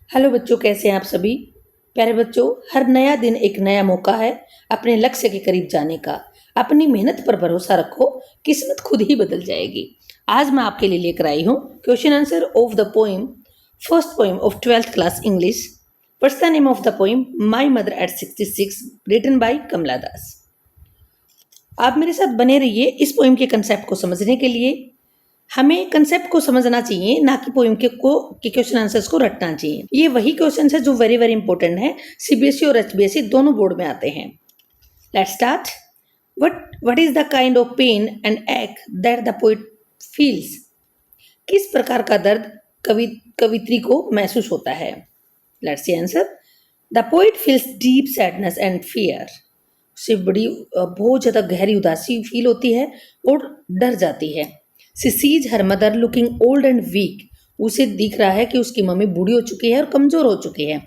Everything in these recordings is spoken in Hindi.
हेलो बच्चों, कैसे हैं आप सभी। प्यारे बच्चों, हर नया दिन एक नया मौका है अपने लक्ष्य के करीब जाने का। अपनी मेहनत पर भरोसा रखो, किस्मत खुद ही बदल जाएगी। आज मैं आपके लिए लेकर आई हूँ question answer of the poem, first poem of 12th class English. What's the name of the poem? My mother at 66, written by Kamala Das. आप मेरे साथ बने रहिए इस पोइम के कंसेप्ट को समझने के लिए। हमें कंसेप्ट को समझना चाहिए, ना कि पोइम के क्वेश्चन आंसर्स को रटना चाहिए। ये वही क्वेश्चन है जो वेरी वेरी इंपॉर्टेंट है, सीबीएसई और एचबीएसई दोनों बोर्ड में आते हैं। Let's start. What is the kind of pain and ache that the poet feels? किस प्रकार का दर्द कवित्री को महसूस होता है? Let's see answer. The poet feels deep sadness and fear. उसे बहुत ज्यादा गहरी उदासी फील होती है और डर जाती है। She sees her mother looking old and weak. उसे दिख रहा है कि उसकी मम्मी बूढ़ी हो चुकी है और कमजोर हो चुकी है।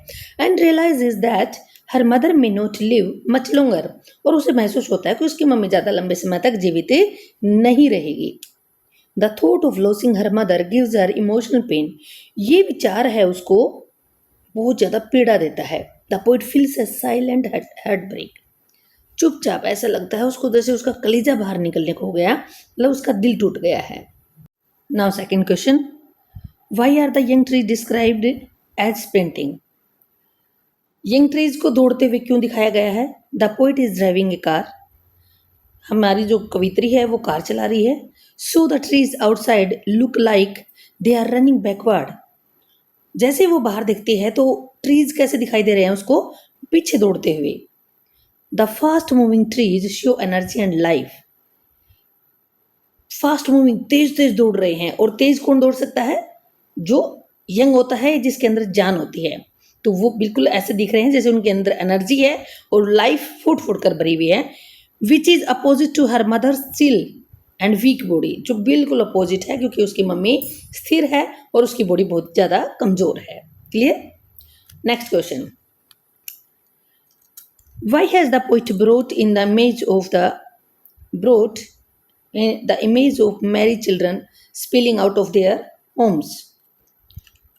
And realise is that her mother may not live much longer. और उसे महसूस होता है कि उसकी मम्मी ज्यादा लंबे समय तक जीवित नहीं रहेगी। The thought of losing her mother gives her emotional pain. ये विचार है उसको बहुत ज्यादा पीड़ा देता है। The poet feels a silent heart break. चुपचाप ऐसा लगता है उसको जैसे उसका कलीजा बाहर निकलने को हो गया, मतलब उसका दिल टूट गया है। Now second question, why are the young tree described as painting? Young trees को दौड़ते हुए क्यों दिखाया गया है? The poet is driving a car. हमारी जो कवित्री है वो कार चला रही है। So the trees outside look like they are running backward. जैसे वो बाहर दिखती है तो ट्रीज कैसे दिखाई दे रहे हैं उसको? पीछे दौड़ते हुए। The fast moving trees show energy and life. Fast moving, तेज तेज दौड़ रहे हैं। और तेज कौन दौड़ सकता है? जो यंग होता है, जिसके अंदर जान होती है। तो वो बिल्कुल ऐसे दिख रहे हैं जैसे उनके अंदर एनर्जी है और लाइफ फुट फुट कर भरी हुई है। Which is opposite to her mother still and weak body. जो बिल्कुल अपोजिट है, क्योंकि उसकी मम्मी स्थिर है और उसकी बॉडी बहुत ज्यादा कमजोर है। Clear? Next question, why has the poet brought in the image of married children spilling out of their homes?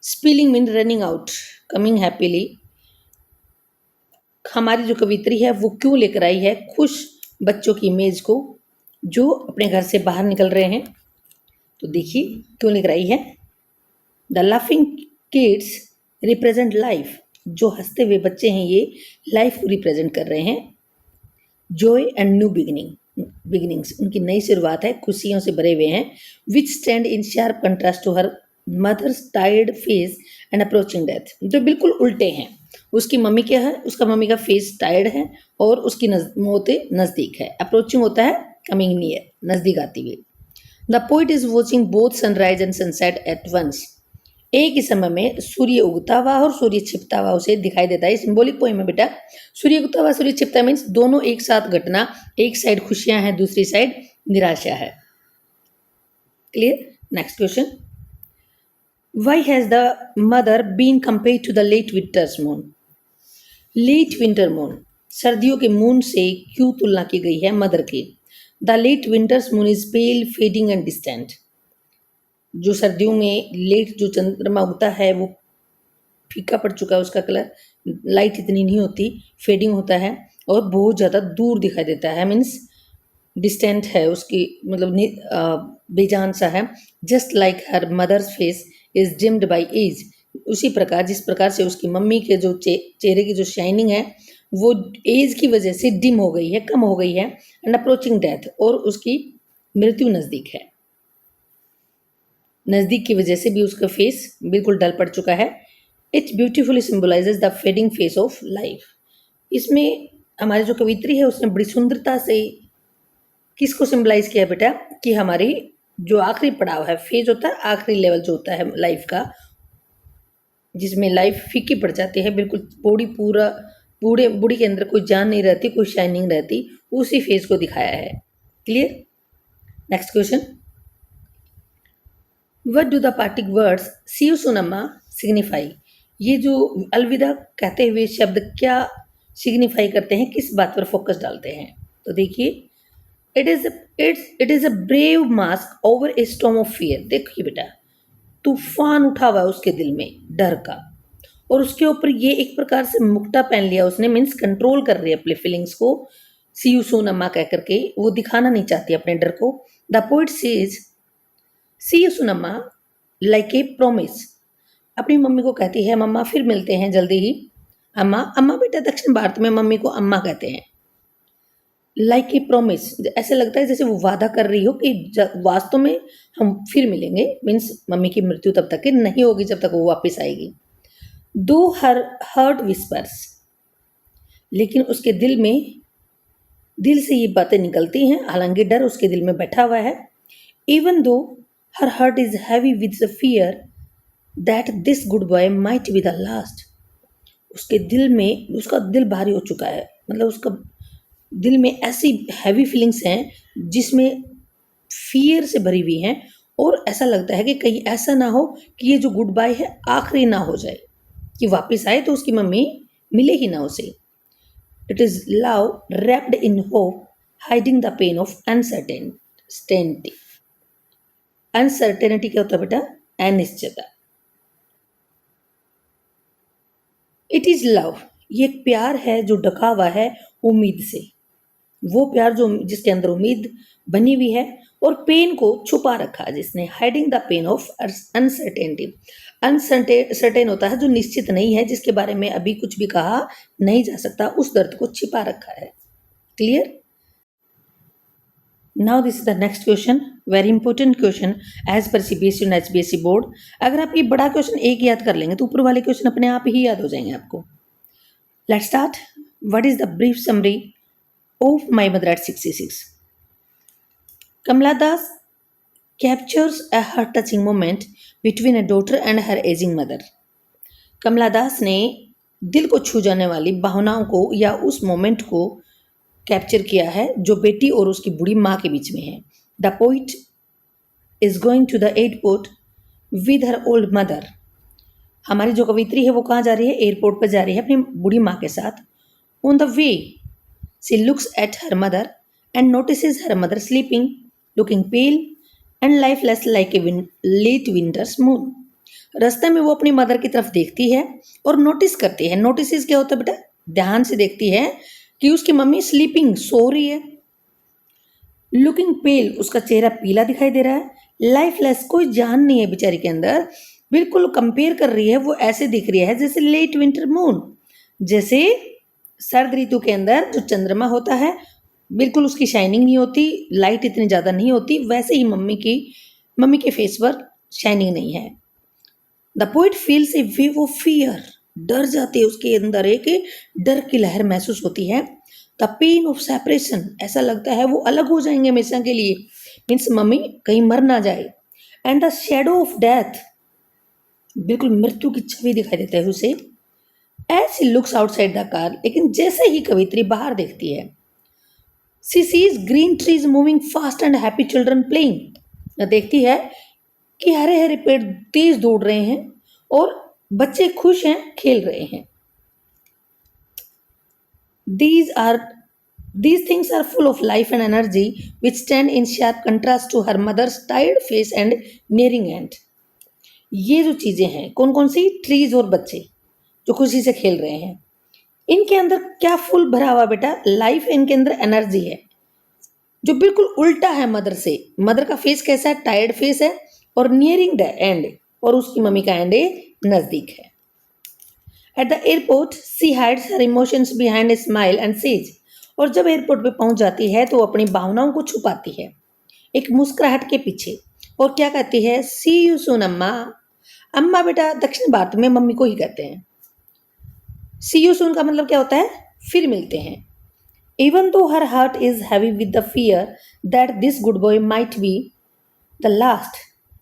Spilling means running out, coming happily. हमारी जो कवित्री है वो क्यों लेकर आई है खुश बच्चों की इमेज को जो अपने घर से बाहर निकल रहे हैं? तो देखिए क्यों लेकर आई है। The laughing kids represent life. जो हंसते हुए बच्चे हैं ये लाइफ को रिप्रेजेंट कर रहे हैं। जॉय एंड न्यू बिगिनिंग्स, उनकी नई शुरुआत है, खुशियों से भरे हुए हैं। Which stand in sharp contrast to her mother's tired face and approaching death. जो बिल्कुल उल्टे हैं। उसकी मम्मी क्या है? उसका मम्मी का फेस टायर्ड है और उसकी मौत नजदीक है। अप्रोचिंग होता है कमिंग नियर, नजदीक आती हुई। The poet is watching both sunrise and sunset at once. एक ही समय में सूर्य उगता हुआ और सूर्य छिपता हुआ उसे दिखाई देता है। सिंबॉलिक पोइम है बेटा। सूर्य उगता हुआ सूर्य छिपता मीन्स दोनों एक साथ घटना। एक साइड खुशियां हैं, दूसरी साइड निराशा है। Clear? Next question, why has the mother been compared to the late winter's moon? Late winter moon, सर्दियों के मून से क्यों तुलना की गई है मदर की? The late winter's moon is pale, fading and distant. जो सर्दियों में लेट जो चंद्रमा उगता है वो फीका पड़ चुका है, उसका कलर, लाइट इतनी नहीं होती, फेडिंग होता है और बहुत ज़्यादा दूर दिखाई देता है। मीन्स डिस्टेंट है उसकी, मतलब बेजान सा है। Just like her mother's face is dimmed by age. उसी प्रकार जिस प्रकार से उसकी मम्मी के जो चेहरे की जो शाइनिंग है वो एज की वजह से डिम हो गई है, कम हो गई है। एंड अप्रोचिंग डेथ, और उसकी मृत्यु नज़दीक है। नज़दीक की वजह से भी उसका फेस बिल्कुल डल पड़ चुका है। It beautifully symbolises the fading face of life. इसमें हमारी जो कवित्री है उसने बड़ी सुंदरता से किसको सिंबलाइज किया बेटा? कि हमारी जो आखिरी पड़ाव है, फेज होता है आखिरी लेवल जो होता है लाइफ का, जिसमें लाइफ फीकी पड़ जाती है, बिल्कुल बॉडी पूरा बॉडी के अंदर कोई जान नहीं रहती, कोई शाइनिंग रहती, उसी फेज को दिखाया है। Clear? Next question, what do the parting words see you सुनमा सिग्निफाई? ये जो अलविदा कहते हुए शब्द क्या सिग्निफाई करते हैं, किस बात पर फोकस डालते हैं? तो देखिए, it is a brave mask over A storm of fear. देखिए बेटा, तूफान उठा हुआ है उसके दिल में डर का, और उसके ऊपर ये एक प्रकार से मुक्टा पहन लिया उसने, मीन्स कंट्रोल कर रही है अपने फीलिंग्स को। सी यू सून अम्मा कह करके वो दिखाना नहीं चाहती अपने डर को। The poet says see you soon Amma like a promise. अपनी मम्मी को कहती है मम्मा फिर मिलते हैं जल्दी ही। अम्मा अम्मा बेटा दक्षिण भारत में मम्मी को अम्मा कहते हैं। लाइक ए प्रोमिस, ऐसे लगता है जैसे वो वादा कर रही हो कि वास्तव में हम फिर मिलेंगे, मीन्स मम्मी की मृत्यु तब तक की नहीं होगी जब तक वो वापस आएगी। दो हर हर्ट विस्पर्स, लेकिन उसके दिल से ये बातें निकलती हैं, हालांकि डर उसके दिल में बैठा हुआ है। Even though her heart is heavy with the fear that this goodbye might be the last. उसके दिल में उसका दिल भारी हो चुका है, मतलब उसका दिल में ऐसी हैवी फीलिंग्स हैं जिसमें फियर से भरी हुई हैं, और ऐसा लगता है कि कहीं ऐसा ना हो कि ये जो गुड बाय है आखिरी ना हो जाए, कि वापस आए तो उसकी मम्मी मिले ही ना उसे। It is love wrapped in hope hiding the pain of uncertainty. Uncertainty क्या होता है बेटा? अनिश्चितता। इट इज लव, ये एक प्यार है जो ढका हुआ है उम्मीद से, वो प्यार जो जिसके अंदर उम्मीद बनी हुई है और पेन को छुपा रखा है जिसने। Hiding the pain of uncertainty. Uncertain होता है जो निश्चित नहीं है, जिसके बारे में अभी कुछ भी कहा नहीं जा सकता, उस दर्द को छिपा रखा है। Clear? Now this is the next question, very important question as per CBSE और एचबीएसई बोर्ड। अगर आप ये बड़ा क्वेश्चन एक याद कर लेंगे तो ऊपर वाले क्वेश्चन अपने आप ही याद हो जाएंगे आपको। Let's start. What is the brief summary of my mother at 66? Kamala Das captures a heart-touching moment between a daughter and her aging mother. कमला दास ने दिल को छू जाने वाली भावनाओं को या उस मोमेंट को कैप्चर किया है जो बेटी और उसकी बूढ़ी माँ के बीच में है। The poet is going to the airport with her old mother. हमारी जो कवित्री है वो कहाँ जा रही है? एयरपोर्ट पर जा रही है अपनी बूढ़ी माँ के साथ। On the way she looks at her mother and notices her mother sleeping, looking pale and lifeless like a late winter's moon. रास्ते में वो अपनी मदर की तरफ देखती है और नोटिस करती है। नोटिस क्या होता है बेटा? ध्यान से देखती है कि उसकी मम्मी स्लीपिंग, सो रही है। लुकिंग पेल, उसका चेहरा पीला दिखाई दे रहा है। लाइफलेस, कोई जान नहीं है बेचारी के अंदर। बिल्कुल कंपेयर कर रही है, वो ऐसे दिख रही है जैसे लेट विंटर मून, जैसे सर्द ऋतु के अंदर जो चंद्रमा होता है, बिल्कुल उसकी शाइनिंग नहीं होती, लाइट इतनी ज़्यादा नहीं होती, वैसे ही मम्मी के फेस पर शाइनिंग नहीं है। The poet feels A wave of fear, डर जाते हैं, उसके अंदर एक डर की लहर महसूस होती है। द पेन ऑफ सेपरेशन, ऐसा लगता है वो अलग हो जाएंगे हमेशा के लिए, मीन्स मम्मी कहीं मर ना जाए। And the shadow of death, बिल्कुल मृत्यु की छवि दिखाई देता है उसे। As she looks outside the car, लेकिन जैसे ही कवित्री बाहर देखती है, she sees green trees moving fast and happy children playing. देखती है कि हरे हरे पेड़ तेज दौड़ रहे हैं और बच्चे खुश हैं, खेल रहे हैं। These things are full of life and energy which stand in sharp contrast to her mother's tired face and nearing end. ये जो चीजें हैं कौन कौन सी? ट्रीज और बच्चे जो खुशी से खेल रहे हैं, इनके अंदर क्या फुल भरा हुआ बेटा? लाइफ, इनके अंदर एनर्जी है, जो बिल्कुल उल्टा है मदर से। मदर का फेस कैसा है? टायर्ड फेस है और नियरिंग द एंड, और उसकी मम्मी का एंड नजदीक है। At the airport she hides her emotions behind a smile and says. और जब एयरपोर्ट पे पहुंच जाती है तो वो अपनी भावनाओं को छुपाती है एक मुस्कुराहट के पीछे, और क्या कहती है? सी यू सून अम्मा। अम्मा बेटा दक्षिण भारत में मम्मी को ही कहते हैं। सी यू सून का मतलब क्या होता है? फिर मिलते हैं। Even though her heart is heavy with the fear that this goodbye might be the last,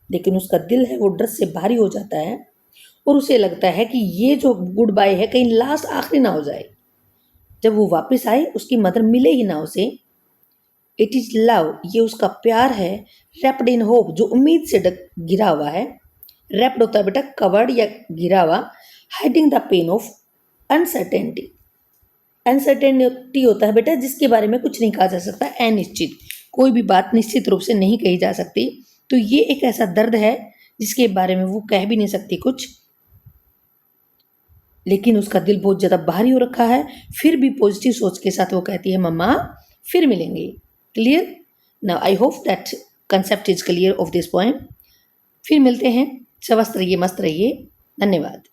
लेकिन उसका दिल है वो डर से भारी हो जाता है और उसे लगता है कि ये जो गुड बाय है कहीं लास्ट, आखिरी ना हो जाए, जब वो वापस आए उसकी मदर मिले ही ना उसे। इट इज लव, ये उसका प्यार है। रैप्ड इन होप, जो उम्मीद से घिरा हुआ है। रैप्ड होता है बेटा कवर्ड या घिरा हुआ। Hiding the pain of uncertainty, uncertainty होता है बेटा जिसके बारे में कुछ नहीं कहा जा सकता, अनिश्चित, कोई भी बात निश्चित रूप से नहीं कही जा सकती। तो ये एक ऐसा दर्द है जिसके बारे में वो कह भी नहीं सकती कुछ। लेकिन उसका दिल बहुत ज़्यादा भारी हो रखा है। फिर भी पॉजिटिव सोच के साथ वो कहती है मम्मा फिर मिलेंगे। Clear? Now I hope that concept is clear of this poem. फिर मिलते हैं। स्वस्थ रहिए, मस्त रहिए। धन्यवाद।